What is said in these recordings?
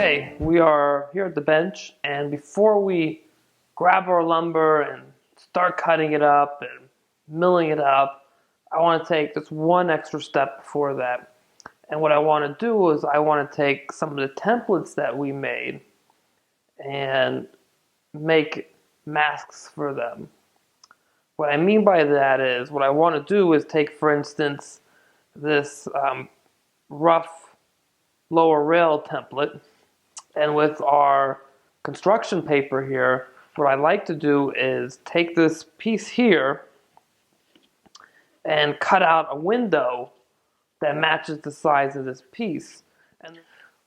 Okay, we are here at the bench, and before we grab our lumber and start cutting it up and milling it up, I want to take just one extra step before that. And what I want to do is I want to take some of the templates that we made and make masks for them. What I mean by that is, what I want to do is take, for instance, this rough lower rail template, and with our construction paper here, what I like to do is take this piece here and cut out a window that matches the size of this piece.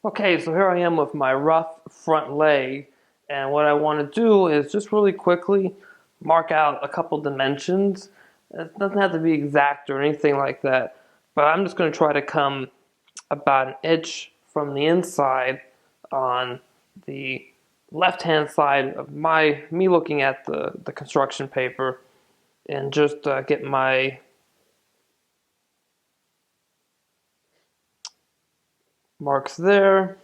Okay, so here I am with my rough front leg, and what I want to do is just really quickly mark out a couple dimensions. It doesn't have to be exact or anything like that, but I'm just going to try to come about an inch from the inside on the left-hand side of me looking at the construction paper, and just get my marks there,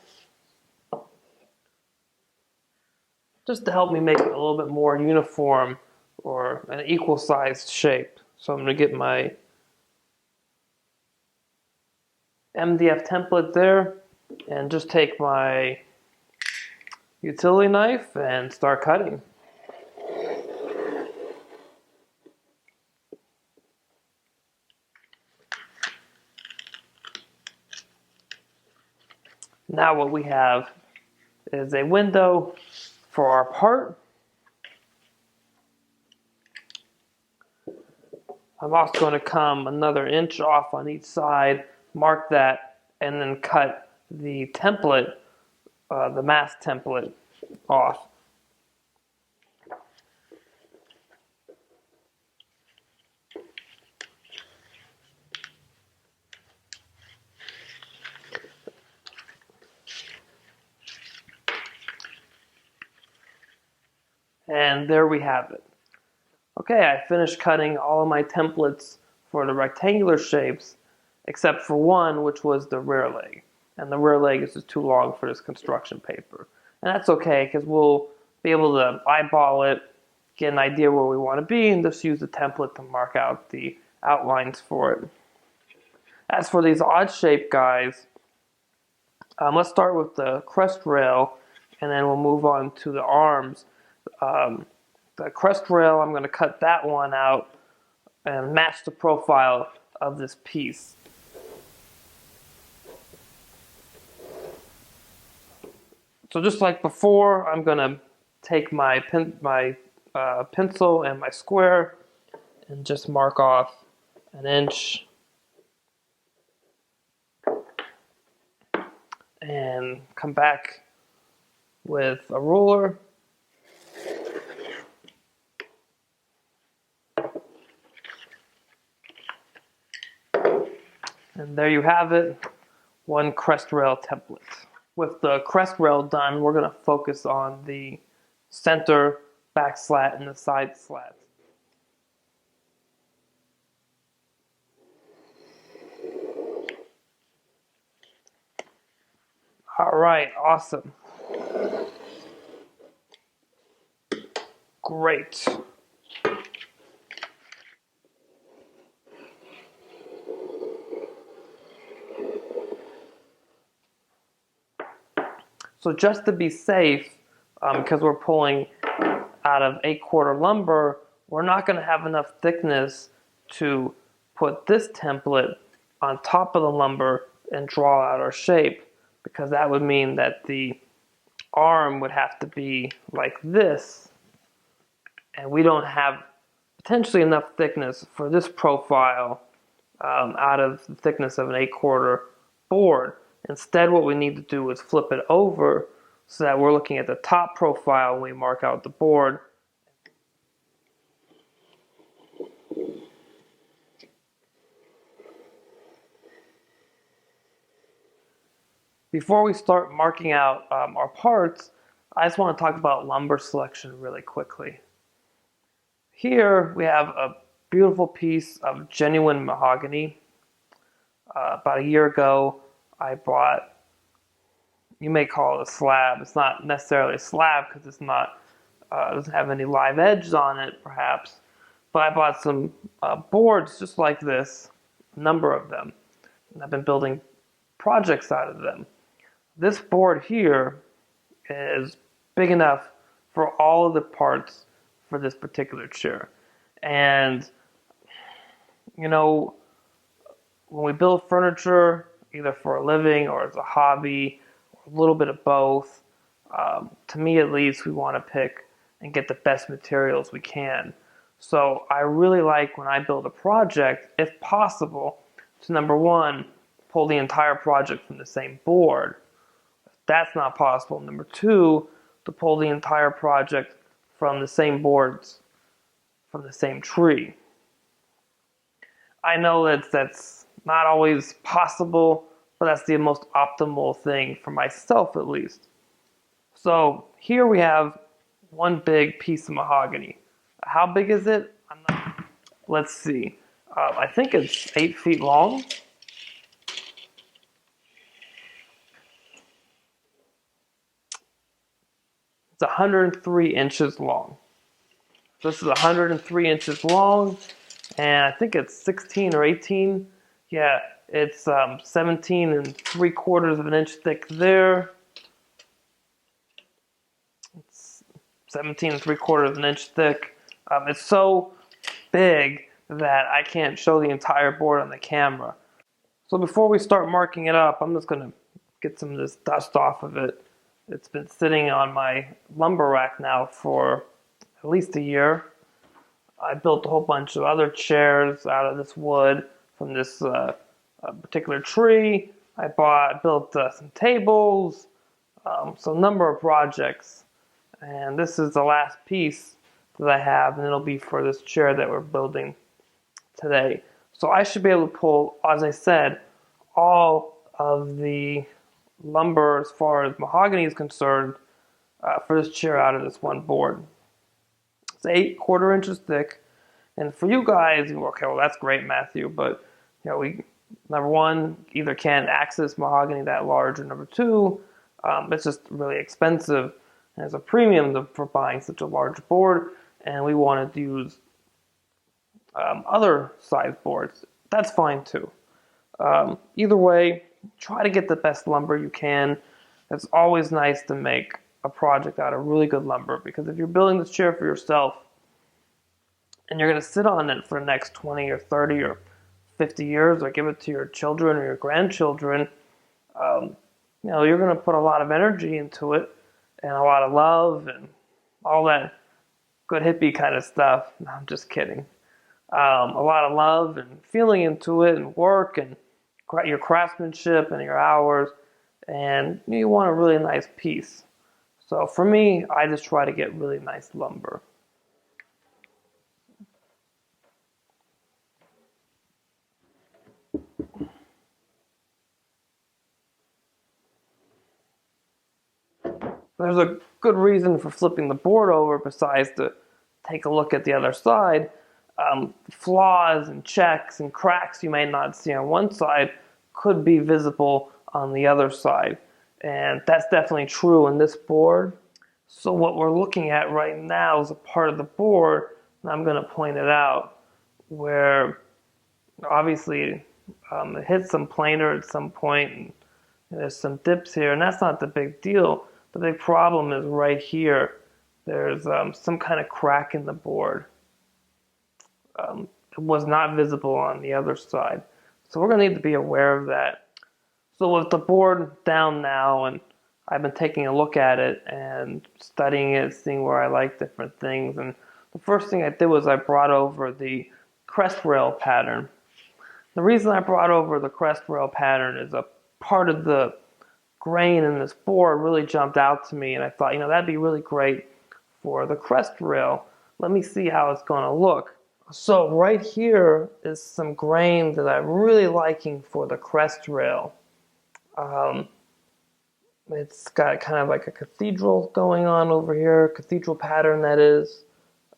just to help me make it a little bit more uniform or an equal sized shape. So I'm going to get my MDF template there and just take my utility knife and start cutting. Now what we have is a window for our part. I'm also going to come another inch off on each side, mark that, and then cut the template, the mask template, off. And there we have it. Okay, I finished cutting all of my templates for the rectangular shapes, except for one, which was the rear leg. And the rear leg is just too long for this construction paper. And that's okay, because we'll be able to eyeball it, get an idea where we want to be, and just use the template to mark out the outlines for it. As for these odd shape guys, let's start with the crest rail, and then we'll move on to the arms. The crest rail, I'm going to cut that one out and match the profile of this piece. So just like before, I'm going to take my pencil and my square and just mark off an inch and come back with a ruler. And there you have it, one crest rail template. With the crest rail done, we're going to focus on the center back slat and the side slats. All right, awesome. Great. So just to be safe, because we're pulling out of 8/4 lumber, we're not going to have enough thickness to put this template on top of the lumber and draw out our shape, because that would mean that the arm would have to be like this, and we don't have potentially enough thickness for this profile out of the thickness of an 8/4 board. Instead, what we need to do is flip it over so that we're looking at the top profile when we mark out the board. Before we start marking out our parts, I just want to talk about lumber selection really quickly. Here we have a beautiful piece of genuine mahogany. About a year ago, I bought You may call it a slab. It's not necessarily a slab because it's not doesn't have any live edges on it, perhaps. But I bought some boards just like this, a number of them, and I've been building projects out of them. This board here is big enough for all of the parts for this particular chair. And, you know, when we build furniture, either for a living or as a hobby, or a little bit of both, to me at least, we want to pick and get the best materials we can. So I really like when I build a project, if possible, to number one, pull the entire project from the same board. If that's not possible, number two, to pull the entire project from the same boards, from the same tree. I know that's not always possible, but that's the most optimal thing for myself at least. So here we have one big piece of mahogany. How big is it? Let's see. I think it's 8 feet long. It's 103 inches long. So this is 103 inches long, and I think it's 16 or 18. Yeah, it's 17 and 3/4 of an inch thick there. It's 17 and 3/4 of an inch thick. It's so big that I can't show the entire board on the camera. So before we start marking it up, I'm just going to get some of this dust off of it. It's been sitting on my lumber rack now for at least a year. I built a whole bunch of other chairs out of this wood from this particular tree. I built some tables, so a number of projects. And this is the last piece that I have, and it'll be for this chair that we're building today. So I should be able to pull, as I said, all of the lumber as far as mahogany is concerned for this chair out of this one board. It's 8/4 inches thick, and for you guys, okay, well that's great, Matthew, but we number one either can't access mahogany that large, or number two, it's just really expensive, and it's a premium for buying such a large board, and we wanted to use other size boards. That's fine too. Either way, try to get the best lumber you can. It's always nice to make a project out of really good lumber, because if you're building this chair for yourself and you're going to sit on it for the next 20 or 30 or 50 years, or give it to your children or your grandchildren, you're going to put a lot of energy into it and a lot of love and all that good hippie kind of stuff. No, I'm just kidding. A lot of love and feeling into it, and work, and your craftsmanship and your hours, and you want a really nice piece. So for me, I just try to get really nice lumber. There's a good reason for flipping the board over besides to take a look at the other side. Flaws and checks and cracks you may not see on one side could be visible on the other side. And that's definitely true in this board. So what we're looking at right now is a part of the board, and I'm going to point it out, where obviously it hits some planer at some point, and there's some dips here, and that's not the big deal. The big problem is right here. There's some kind of crack in the board. It was not visible on the other side. So we're going to need to be aware of that. So with the board down now, and I've been taking a look at it and studying it, seeing where I like different things. And the first thing I did was I brought over the crest rail pattern. The reason I brought over the crest rail pattern is a part of the grain in this board really jumped out to me, and I thought, that'd be really great for the crest rail. Let me see how it's going to look. So right here is some grain that I'm really liking for the crest rail. It's got kind of like a cathedral going on over here, cathedral pattern that is.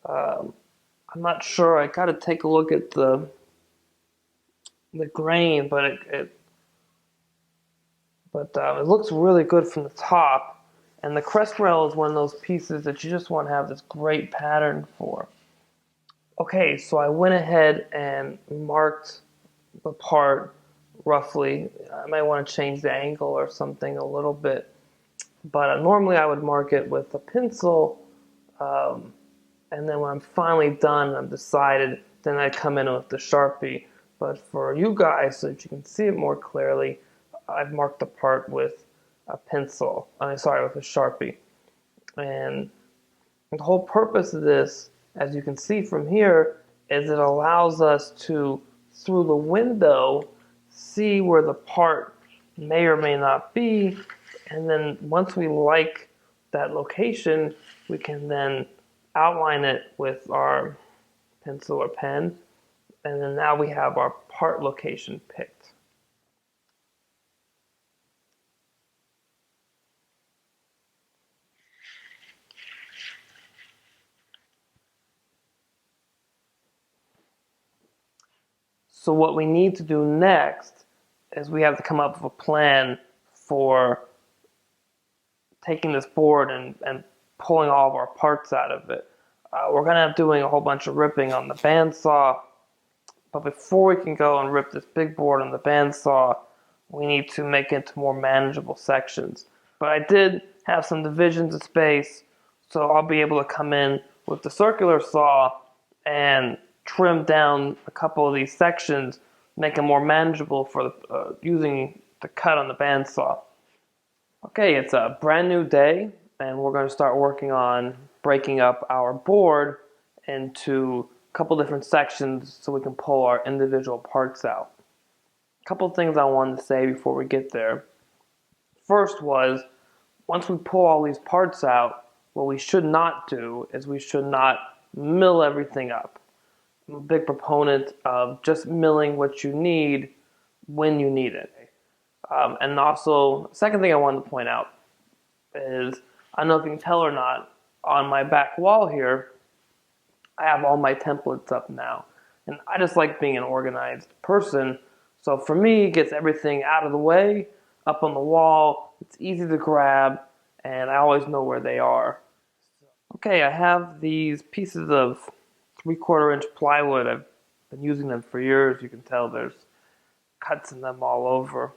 I'm not sure. I got to take a look at the grain, but But it looks really good from the top. And the crest rail is one of those pieces that you just want to have this great pattern for. Okay, so I went ahead and marked the part roughly. I might want to change the angle or something a little bit. But normally I would mark it with a pencil. And then when I'm finally done, I'm decided, then I come in with the Sharpie. But for you guys, so that you can see it more clearly, I've marked the part with a pencil. Sorry, with a Sharpie. And the whole purpose of this, as you can see from here, is it allows us to, through the window, see where the part may or may not be. And then once we like that location, we can then outline it with our pencil or pen. And then now we have our part location picked. So what we need to do next is we have to come up with a plan for taking this board and pulling all of our parts out of it. We're going to have doing a whole bunch of ripping on the bandsaw, but before we can go and rip this big board on the bandsaw, we need to make it into more manageable sections. But I did have some divisions of space, so I'll be able to come in with the circular saw and trim down a couple of these sections, make them more manageable for using the cut on the bandsaw. Okay, it's a brand new day, and we're going to start working on breaking up our board into a couple different sections so we can pull our individual parts out. A couple of things I wanted to say before we get there. First was, once we pull all these parts out, what we should not do is we should not mill everything up. I'm a big proponent of just milling what you need when you need it. And also, second thing I wanted to point out is, I don't know if you can tell or not, on my back wall here, I have all my templates up now. And I just like being an organized person. So for me, it gets everything out of the way, up on the wall. It's easy to grab, and I always know where they are. Okay, I have these pieces of 3/4 inch plywood. I've been using them for years. You can tell there's cuts in them all over.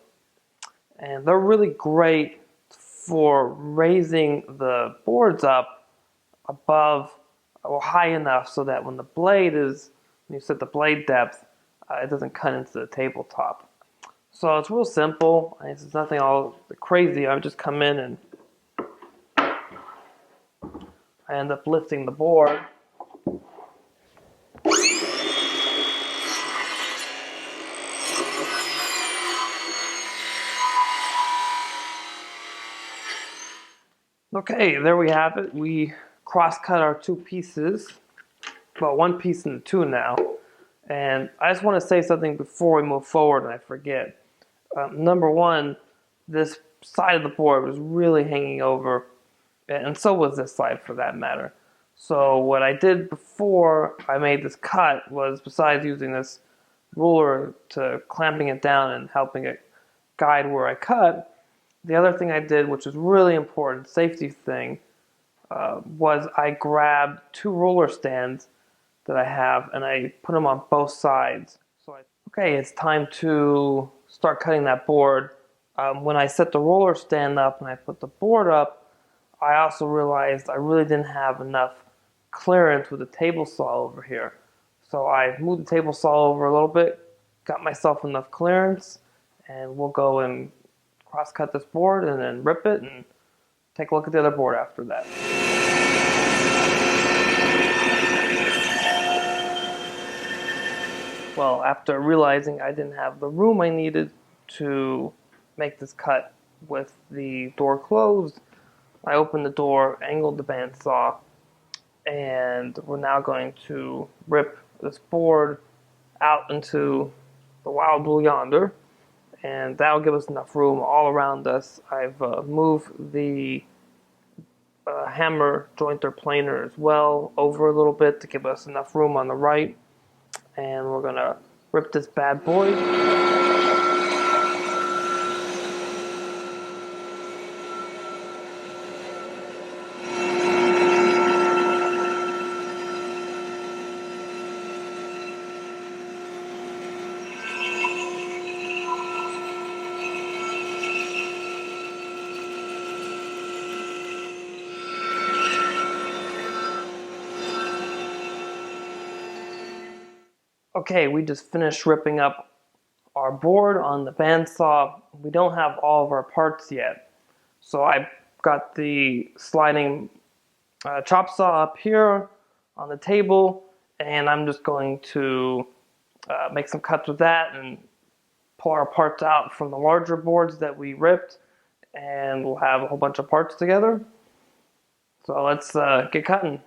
And they're really great for raising the boards up above or high enough so that when you set the blade depth, it doesn't cut into the tabletop. So it's real simple. It's nothing all crazy. I just come in and I end up lifting the board. Okay, there we have it. We cross-cut our two pieces, well, one piece into two now. And I just want to say something before we move forward and I forget. Number one, this side of the board was really hanging over, and so was this side for that matter. So what I did before I made this cut was, besides using this ruler to clamping it down and helping it guide where I cut, the other thing I did, which was really important, safety thing, was I grabbed two roller stands that I have and I put them on both sides. Okay, it's time to start cutting that board. When I set the roller stand up and I put the board up, I also realized I really didn't have enough clearance with the table saw over here. So I moved the table saw over a little bit, got myself enough clearance, and we'll go and cross-cut this board and then rip it and take a look at the other board after that. Well, after realizing I didn't have the room I needed to make this cut with the door closed, I opened the door, angled the bandsaw, and we're now going to rip this board out into the wild blue yonder, and that'll give us enough room all around us. I've moved the hammer jointer planer as well over a little bit to give us enough room on the right, and we're gonna rip this bad boy. Okay, we just finished ripping up our board on the bandsaw. We don't have all of our parts yet. So I got the sliding chop saw up here on the table, and I'm just going to make some cuts with that and pull our parts out from the larger boards that we ripped, and we'll have a whole bunch of parts together. So let's get cutting.